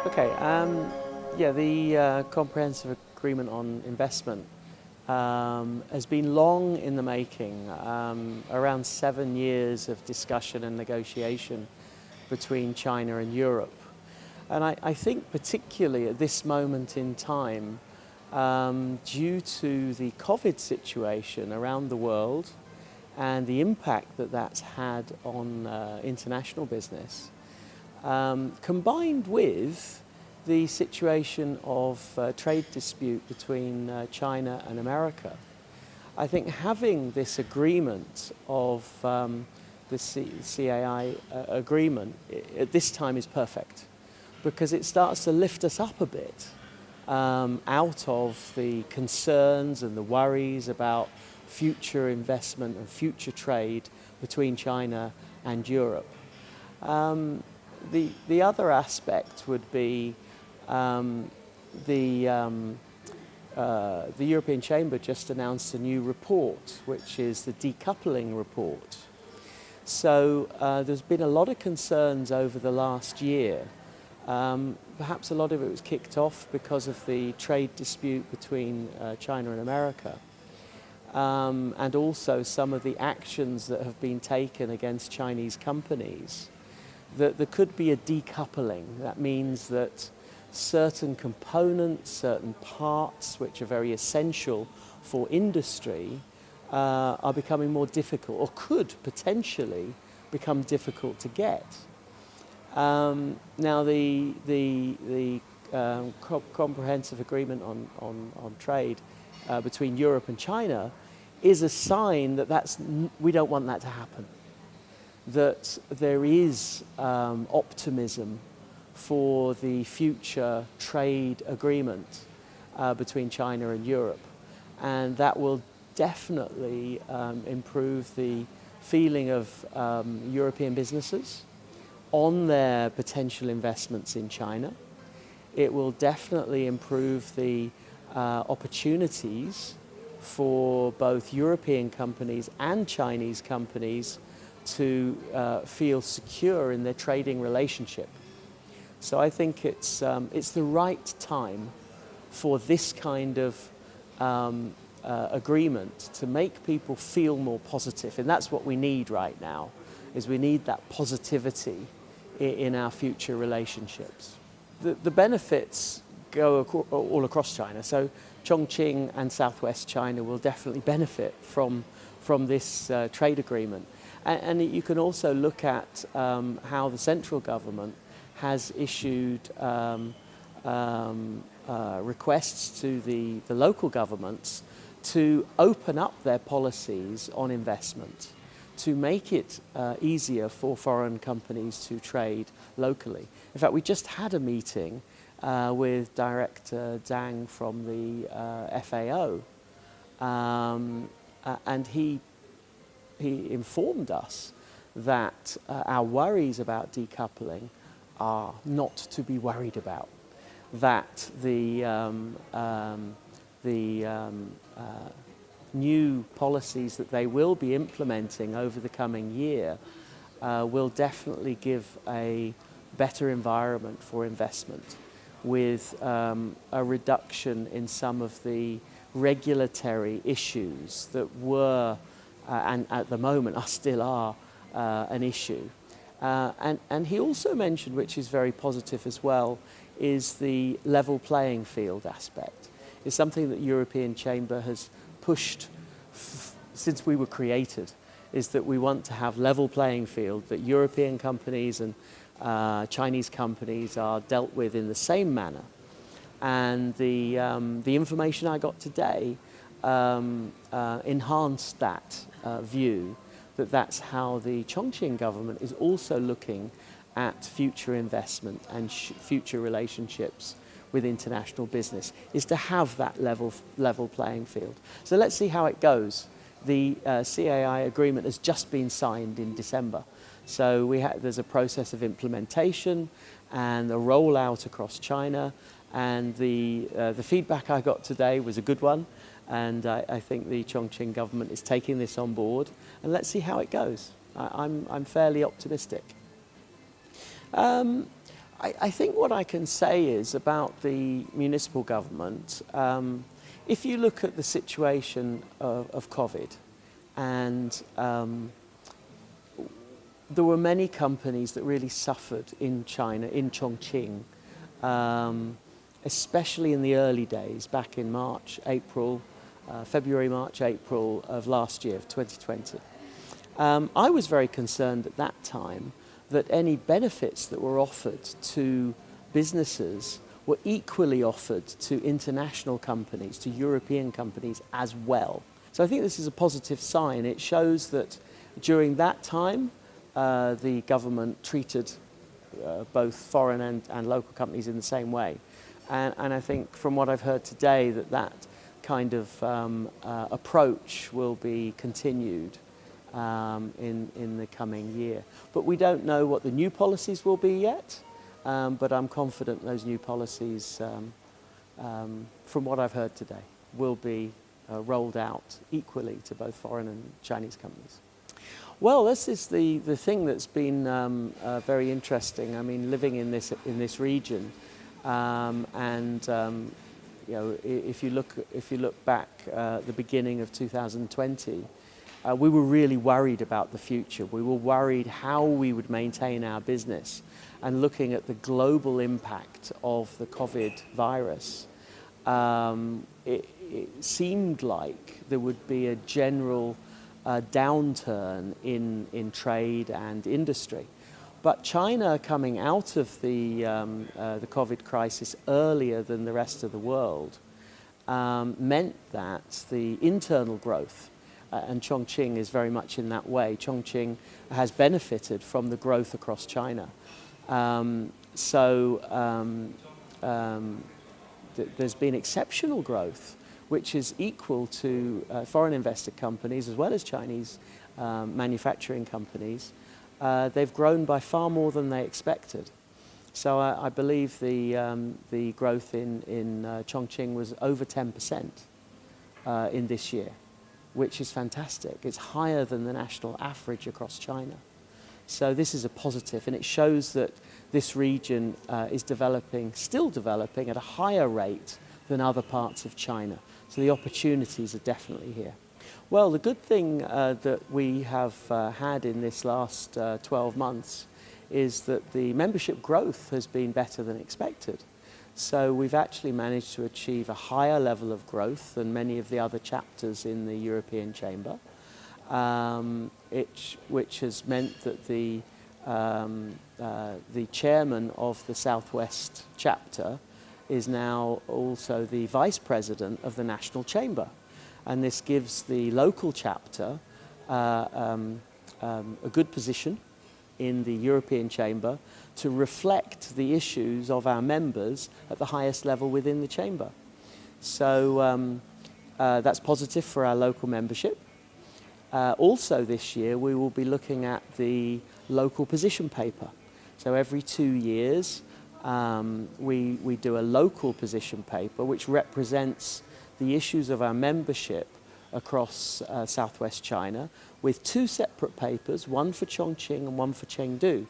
Okay, yeah, the Comprehensive Agreement on Investment has been long in the making, around 7 years of discussion and negotiation between China and Europe. And I think particularly at this moment in time, due to the COVID situation around the world and the impact that that's had on international business, combined with the situation of trade dispute between China and America, I think having this agreement of the CAI agreement at this time is perfect, because it starts to lift us up a bit out of the concerns and the worries about future investment and future trade between China and Europe. The other aspect would be the European Chamber just announced a new report, which is the decoupling report. So there's been a lot of concerns over the last year. Perhaps a lot of it was kicked off because of the trade dispute between China and America, and also some of the actions that have been taken against Chinese companies. That there could be a decoupling. That means that certain components, certain parts which are very essential for industry are becoming more difficult, or could potentially become difficult to get. Now the Comprehensive Agreement on Trade between Europe and China is a sign that we don't want that to happen. That there is optimism for the future trade agreement between China and Europe, and that will definitely improve the feeling of European businesses on their potential investments in China. It will definitely improve the opportunities for both European companies and Chinese companies to feel secure in their trading relationship. So I think it's the right time for this kind of agreement to make people feel more positive, and that's what we need right now. Is we need that positivity in our future relationships. The benefits go all across China. So Chongqing and Southwest China will definitely benefit from this trade agreement. And you can also look at how the central government has issued requests to the local governments to open up their policies on investment, to make it easier for foreign companies to trade locally. In fact, we just had a meeting with Director Zhang from the FAO, and he informed us that our worries about decoupling are not to be worried about, that the new policies that they will be implementing over the coming year will definitely give a better environment for investment, with a reduction in some of the regulatory issues that were and at the moment still are an issue. And he also mentioned, which is very positive as well, is the level playing field aspect. It's something that European Chamber has pushed since we were created, is that we want to have level playing field, that European companies and Chinese companies are dealt with in the same manner. And the information I got today enhanced that view, that that's how the Chongqing government is also looking at future investment and future relationships with international business, is to have that level playing field. So let's see how it goes. The CAI agreement has just been signed in December. So there's a process of implementation and a rollout across China. And the feedback I got today was a good one. And I think the Chongqing government is taking this on board. And let's see how it goes. I'm fairly optimistic. I think what I can say is about the municipal government, if you look at the situation of COVID, and there were many companies that really suffered in China, in Chongqing, especially in the early days, back in March, April, February, March, April of last year, of 2020. I was very concerned at that time that any benefits that were offered to businesses were equally offered to international companies, to European companies as well. So I think this is a positive sign. It shows that during that time, the government treated both foreign and local companies in the same way. And I think from what I've heard today that kind of approach will be continued in the coming year. But we don't know what the new policies will be yet, but I'm confident those new policies, from what I've heard today, will be rolled out equally to both foreign and Chinese companies. Well, this is the thing that's been very interesting. I mean, living in this region, and you know, if you look back at the beginning of 2020, we were really worried about the future. We were worried how we would maintain our business, and looking at the global impact of the COVID virus, it seemed like there would be a general downturn in trade and industry. But China, coming out of the COVID crisis earlier than the rest of the world, meant that the internal growth, and Chongqing is very much in that way. Chongqing has benefited from the growth across China. There's been exceptional growth, which is equal to foreign invested companies as well as Chinese manufacturing companies. They've grown by far more than they expected. So I believe the growth in Chongqing was over 10% in this year, which is fantastic. It's higher than the national average across China. So this is a positive, and it shows that this region is still developing at a higher rate than other parts of China. So the opportunities are definitely here. Well, the good thing that we have had in this last 12 months is that the membership growth has been better than expected. So we've actually managed to achieve a higher level of growth than many of the other chapters in the European Chamber, which has meant that the chairman of the Southwest chapter is now also the vice president of the National Chamber. And this gives the local chapter a good position in the European Chamber to reflect the issues of our members at the highest level within the Chamber. So that's positive for our local membership. Also this year we will be looking at the local position paper. So every 2 years we do a local position paper which represents the issues of our membership across southwest China, with 2 separate papers, one for Chongqing and one for Chengdu.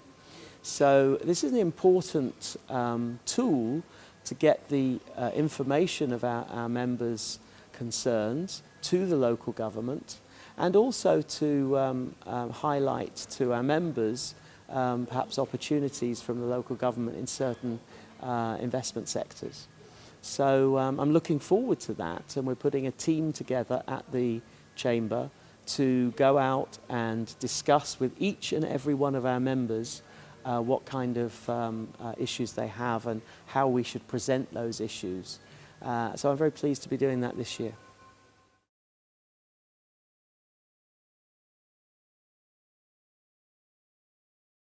So this is an important tool to get the information of our members' concerns to the local government, and also to highlight to our members perhaps opportunities from the local government in certain investment sectors. So I'm looking forward to that, and we're putting a team together at the Chamber to go out and discuss with each and every one of our members what kind of issues they have and how we should present those issues. So I'm very pleased to be doing that this year.